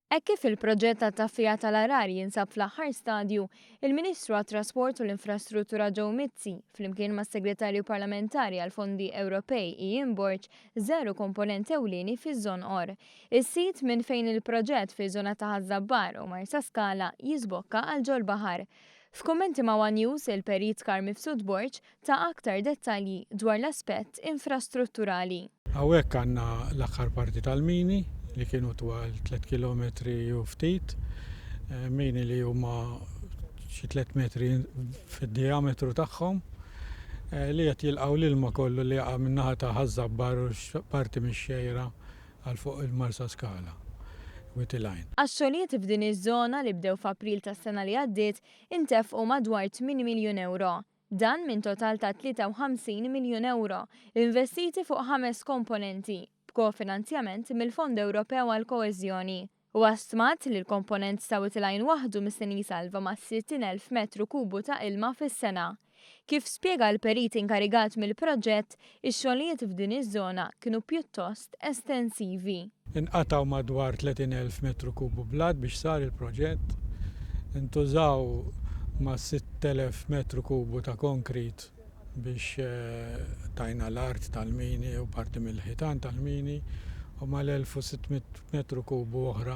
Hekk kif il-proġett ta' taffija tal-arar jinsab fl-aħħar stadju, il-Ministru għat-Trasport u l-Infrastruttura Joe Mizzi, flimkien mas-Segretarju Parlamentari għal-Fondi Ewropej Ian Borg, żeru komponent ewlieni fiż-żon Or. Is-sit minn fejn il-proġett fiż-żona ta' Ħażabbar u Marsa Skala jiżbokka għal ġol baħar. F'kummenti ma' One News, il-Perit Karmi Borg ta' aktar dettalji dwar l-aspett infrastrutturali. Hawnhekk għandna l-aħħar parti tal-mini li kienu twal 3 km u ftit, mini li huma xi 3 metri fid-diametru tagħhom, li qed jilqgħu l-ilma kollu li jaqa' min-naħa ta' Ħażabbar u parti mix-xejra għal fuq il-Marsa Skala. Għax-xogħlijiet f'din iż-żona li bdew f'April tas-sena li għaddiet intefqu madwar 8 miljun euro. Dan minn total ta' 53 miljun euro investiti fuq 5 komponenti b'kofinanzjament mill-Fond Ewropew għal Koeżjoni. U għastmat li l-komponent ta' Whiteline waħdu mistenni salva ma' 60,000 metru kubu ta' ilma fis-sena. Kif spjega l-perit inkarigat mill-proġett, ix-xogħlijiet f'din iż-żona kienu pjuttost estensivi. Inqataw madwar 30,000 metru kubu blad biex sar il-proġett, intużaw ma' 6,000 metru kubu ta' konkrit biex tajna l-art tal-mini u parti mill-ħitan tal-mini u mal-1600 metru kubu oħra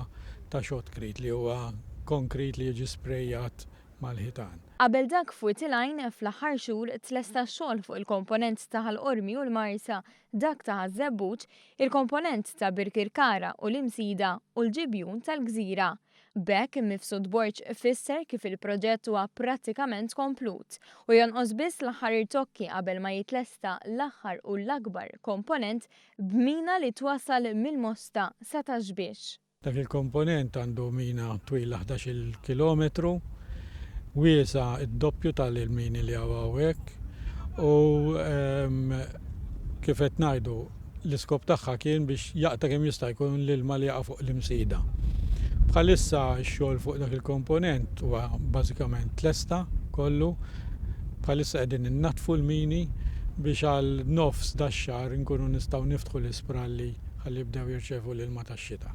ta' shotcrete li huwa konkrit li jiġi sprejjat mal-ħitan. Qabel dak Whiteline fl-aħħar xhur tlesta xogħol fuq il-komponent ta' ħal-Qormi u l-Marsa, dak ta' Ħażebbuġ, il-komponent ta' Birkirkara u l-Imsida u l-ġibjun tal-Gżira. B'hekk Mifsud Borg fisser kif il-proġett huwa prattikament komplut u jonqos biss l-aħħar irtokki qabel ma jitlesta l-aħħar u l-akbar komponent b'mina li twassal mill-Mosta sa Taxbiex. Dak il-komponent għandu mina twila 11 kilometru, wiesa id-doppju tal-ilmini li hawnhekk u kif qed ngħidu l-iskop tagħha kien biex jaqta' kemm jista' jkun l-ilma li jaqa' fuq l-imsida. Bħalissa x-xogħol fuq dak il-komponent huwa bażikament lesta kollu, bħalissa qegħdin innatfu l-mini biex għal nofs dax-xahar inkunu nistgħu niftħu l-ispralli ħalli jibdew jirċevu l-ilma tax-xita.